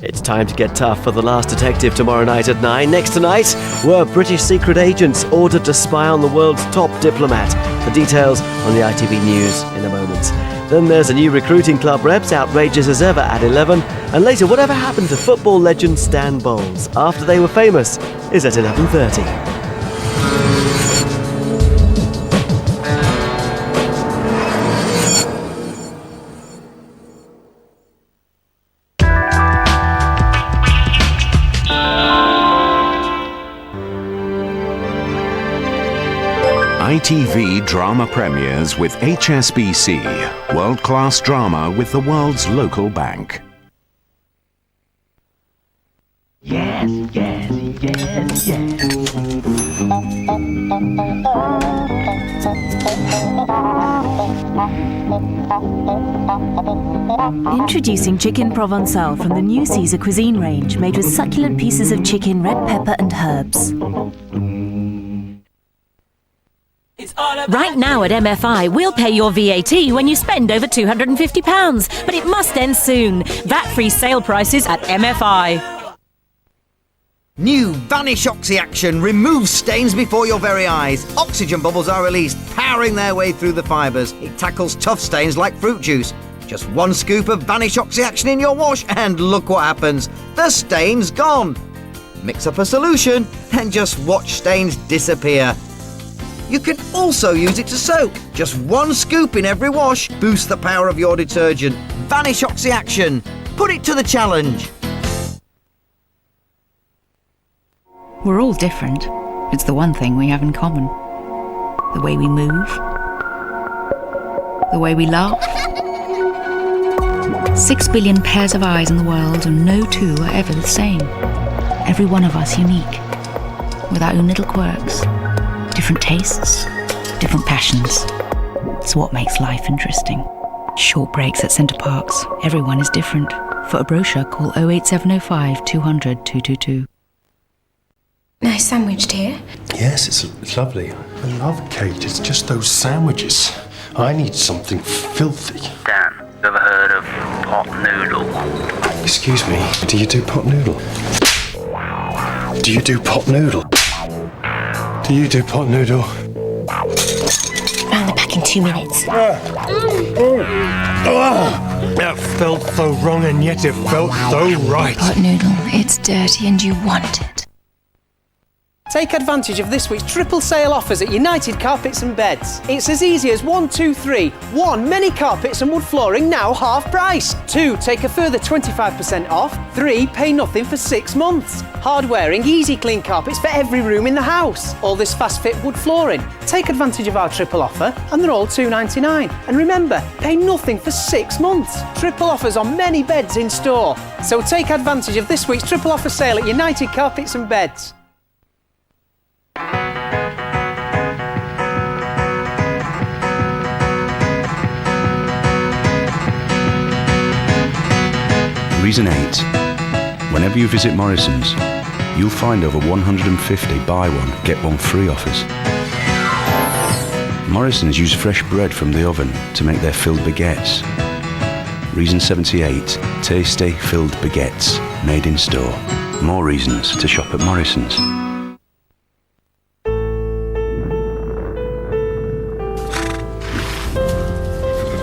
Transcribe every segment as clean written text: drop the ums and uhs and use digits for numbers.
It's time to get tough for The Last Detective tomorrow night at 9. Next tonight, were British secret agents ordered to spy on the world's top diplomat? The details on the ITV News in a moment. Then there's a new recruiting club reps, outrageous as ever at 11. And later, whatever happened to football legend Stan Bowles after they were famous is at 11:30. ITV drama premieres with HSBC, world-class drama with the world's local bank. Yes, yes, yes, yes. Introducing Chicken Provençal from the new Caesar cuisine range, made with succulent pieces of chicken, red pepper and herbs. Right now at MFI, we'll pay your VAT when you spend over £250, but it must end soon. VAT-free sale prices at MFI. New Vanish Oxy Action removes stains before your very eyes. Oxygen bubbles are released, powering their way through the fibres. It tackles tough stains like fruit juice. Just one scoop of Vanish Oxy Action in your wash and look what happens. The stain's gone. Mix up a solution and just watch stains disappear. You can also use it to soak. Just one scoop in every wash boosts the power of your detergent. Vanish Oxy Action. Put it to the challenge. We're all different. It's the one thing we have in common. The way we move. The way we laugh. 6 billion pairs of eyes in the world, and no two are ever the same. Every one of us unique, with our own little quirks. Different tastes, different passions. It's what makes life interesting. Short breaks at Centre Parks. Everyone is different. For a brochure, call 08705 200 222. Nice sandwich, dear. Yes, it's lovely. I love Kate. It's just those sandwiches. I need something filthy. Dan, you ever heard of pot noodle? Excuse me, do you do pot noodle? Do you do pot noodle? Do you do pot noodle? Round the back in 2 minutes. That felt so wrong and yet it felt so right. Pot noodle, it's dirty and you want it. Take advantage of this week's triple sale offers at United Carpets and Beds. It's as easy as 1, 2, 3. 1, many carpets and wood flooring now half price. 2, take a further 25% off. 3, pay nothing for 6 months. Hard-wearing, easy clean carpets for every room in the house. All this fast-fit wood flooring. Take advantage of our triple offer and they're all £2.99. And remember, pay nothing for 6 months. Triple offers on many beds in store. So take advantage of this week's triple offer sale at United Carpets and Beds. Reason 8. Whenever you visit Morrison's, you'll find over 150 buy one, get one free offers. Morrison's use fresh bread from the oven to make their filled baguettes. Reason 78. Tasty filled baguettes, made in store. More reasons to shop at Morrison's.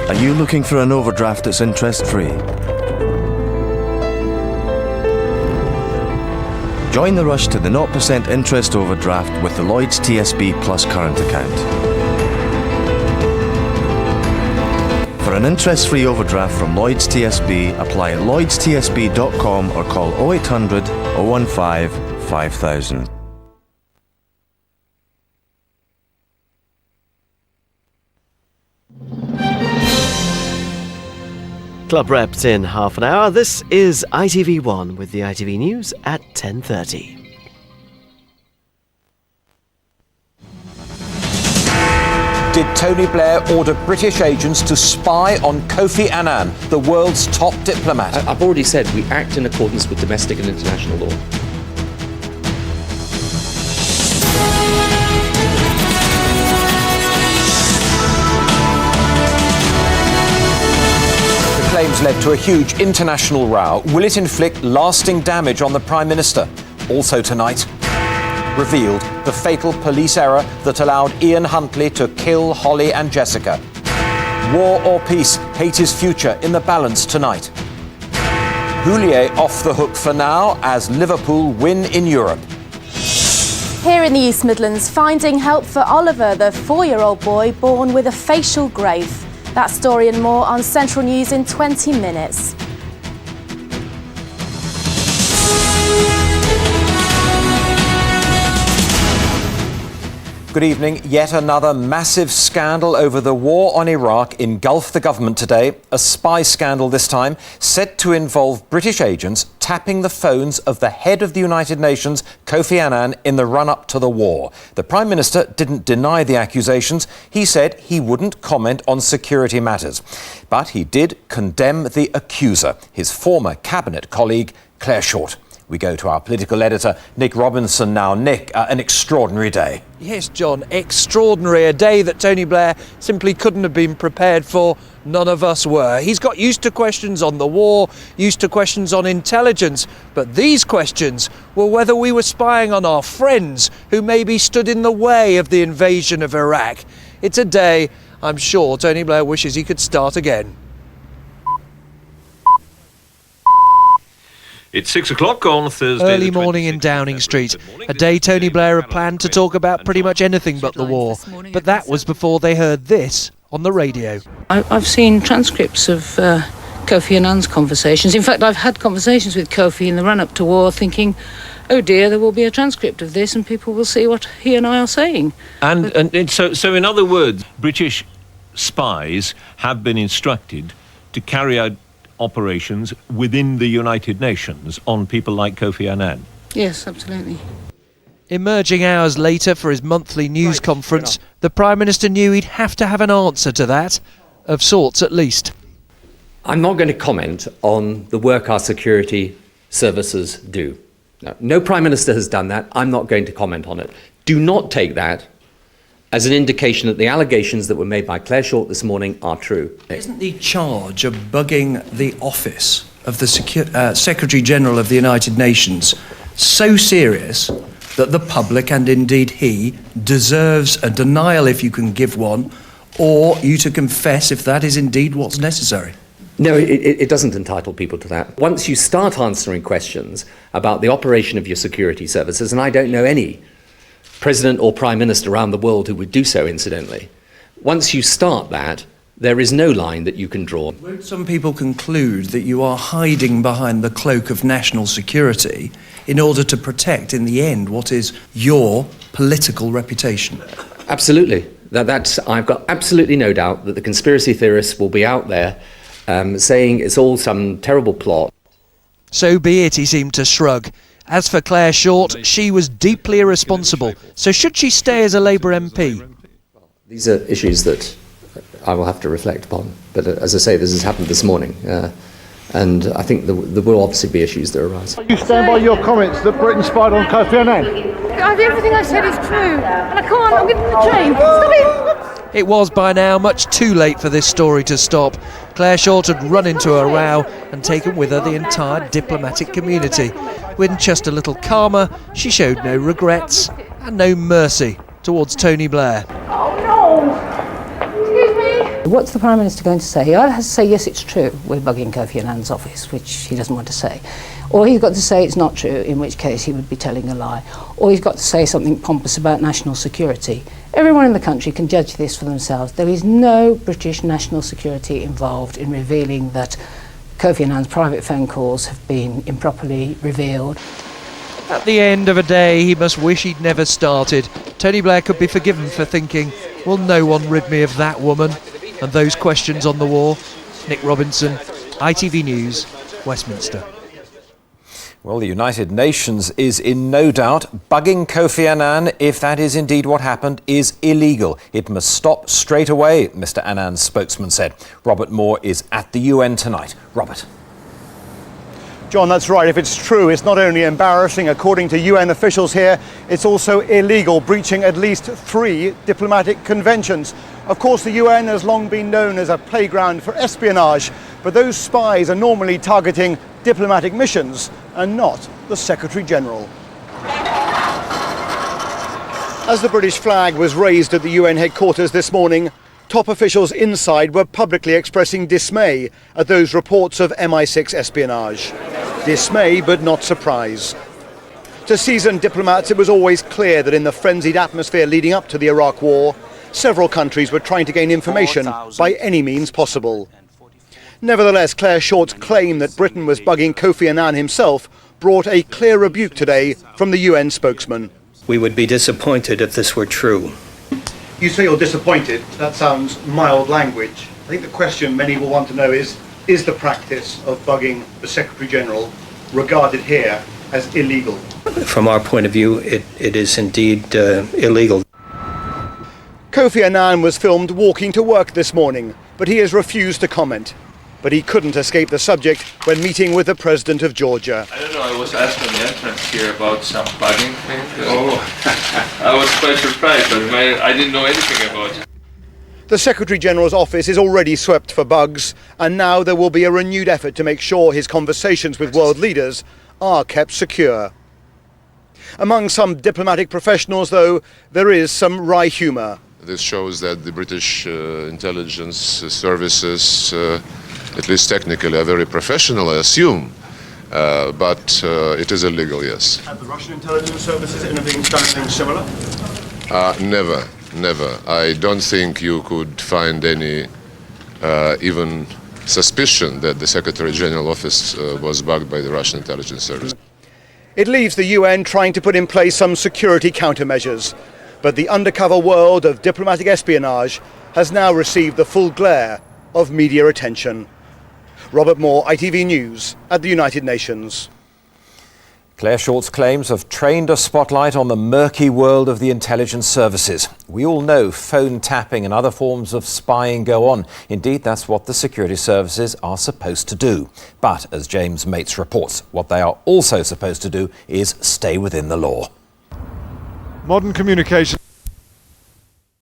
Are you looking for an overdraft that's interest-free? Join the rush to the 0% interest overdraft with the Lloyds TSB Plus current account. For an interest-free overdraft from Lloyds TSB, apply at lloydstsb.com or call 0800 015 5000. Club reps in half an hour. This is ITV1 with the ITV News at 10:30. Did Tony Blair order British agents to spy on Kofi Annan, the world's top diplomat? I've already said we act in accordance with domestic and international law. flames led to a huge international row. Will it inflict lasting damage on the Prime Minister? Also tonight, revealed the fatal police error that allowed Ian Huntley to kill Holly and Jessica. War or peace, Haiti's future in the balance tonight. Houllier off the hook for now as Liverpool win in Europe. Here in the East Midlands, finding help for Oliver, the 4-year-old boy born with a facial growth. That story and more on Central News in 20 minutes. Good evening. Yet another massive scandal over the war on Iraq engulfed the government today. A spy scandal this time, said to involve British agents tapping the phones of the head of the United Nations, Kofi Annan, in the run-up to the war. The Prime Minister didn't deny the accusations. He said he wouldn't comment on security matters. But he did condemn the accuser, his former cabinet colleague, Claire Short. We go to our political editor, Nick Robinson now. Nick, an extraordinary day. Yes, John, extraordinary. A day that Tony Blair simply couldn't have been prepared for. None of us were. He's got used to questions on the war, used to questions on intelligence, but these questions were whether we were spying on our friends who maybe stood in the way of the invasion of Iraq. It's a day I'm sure Tony Blair wishes he could start again. It's 6 o'clock on Thursday. Early morning in Downing Street. A day Tony Blair had planned to talk about pretty much anything but the war. But that was before they heard this on the radio. I've seen transcripts of Kofi Annan's conversations. In fact, I've had conversations with Kofi in the run-up to war thinking, oh dear, there will be a transcript of this and people will see what he and I are saying. So in other words, British spies have been instructed to carry out operations within the United Nations on people like Kofi Annan. Yes, absolutely. Emerging hours later for his monthly news conference, the Prime Minister knew he'd have to have an answer to that, of sorts at least. I'm not going to comment on the work our security services do. No Prime Minister has done that. I'm not going to comment on it. Do not take that as an indication that the allegations that were made by Claire Short this morning are true. Isn't the charge of bugging the office of the Secretary General of the United Nations so serious that the public, and indeed he, deserves a denial if you can give one, or you to confess if that is indeed what's necessary? No, it doesn't entitle people to that. Once you start answering questions about the operation of your security services, and I don't know any President or Prime Minister around the world who would do so, incidentally. Once you start that, there is no line that you can draw. Won't some people conclude that you are hiding behind the cloak of national security in order to protect, in the end, what is your political reputation? Absolutely. I've got absolutely no doubt that the conspiracy theorists will be out there saying it's all some terrible plot. So be it, he seemed to shrug. As for Claire Short, she was deeply irresponsible. So should she stay as a Labour MP? These are issues that I will have to reflect upon. But as I say, this has happened this morning. And I think there will obviously be issues that arise. You stand by your comments that Britain spied on Kofi Annan? Everything I said is true. And I can't, I'm getting the train. Stop it! It was by now much too late for this story to stop. Claire Short had run into a row and taken with her the entire diplomatic community. When just a little calmer, she showed no regrets and no mercy towards Tony Blair. Oh no! Excuse me? What's the Prime Minister going to say? He either has to say, yes, it's true, we're bugging Kofi Annan's office, which he doesn't want to say. Or he's got to say it's not true, in which case he would be telling a lie. Or he's got to say something pompous about national security. Everyone in the country can judge this for themselves. There is no British national security involved in revealing that Kofi Annan's private phone calls have been improperly revealed. At the end of a day he must wish he'd never started. Tony Blair could be forgiven for thinking, will no one rid me of that woman? And those questions on the war. Nick Robinson, ITV News, Westminster. Well, the United Nations is in no doubt. Bugging Kofi Annan, if that is indeed what happened, is illegal. It must stop straight away, Mr. Annan's spokesman said. Robert Moore is at the UN tonight. Robert. John, that's right. If it's true, it's not only embarrassing, according to UN officials here, it's also illegal, breaching at least 3 diplomatic conventions. Of course, the UN has long been known as a playground for espionage, But those spies are normally targeting diplomatic missions and not the Secretary-General. As the British flag was raised at the UN headquarters this morning, top officials inside were publicly expressing dismay at those reports of MI6 espionage. Dismay, but not surprise. To seasoned diplomats, it was always clear that in the frenzied atmosphere leading up to the Iraq War, several countries were trying to gain information by any means possible. Nevertheless, Claire Short's claim that Britain was bugging Kofi Annan himself brought a clear rebuke today from the UN spokesman. We would be disappointed if this were true. You say you're disappointed. That sounds mild language. I think the question many will want to know is the practice of bugging the Secretary-General regarded here as illegal? From our point of view, it is indeed illegal. Kofi Annan was filmed walking to work this morning, but he has refused to comment. But he couldn't escape the subject when meeting with the President of Georgia. I don't know, I was asked on the entrance here about some bugging thing. I was quite surprised, but I didn't know anything about it. The Secretary-General's office is already swept for bugs, and now there will be a renewed effort to make sure his conversations with world leaders are kept secure. Among some diplomatic professionals, though, there is some wry humour. This shows that the British intelligence services, at least technically, are very professional, I assume. But it is illegal, yes. Have the Russian intelligence services done anything similar? Never. I don't think you could find any even suspicion that the Secretary-General office was bugged by the Russian intelligence service. It leaves the UN trying to put in place some security countermeasures. But the undercover world of diplomatic espionage has now received the full glare of media attention. Robert Moore, ITV News at the United Nations. Claire Short's claims have trained a spotlight on the murky world of the intelligence services. We all know phone tapping and other forms of spying go on. Indeed, that's what the security services are supposed to do. But, as James Mates reports, what they are also supposed to do is stay within the law. Modern communication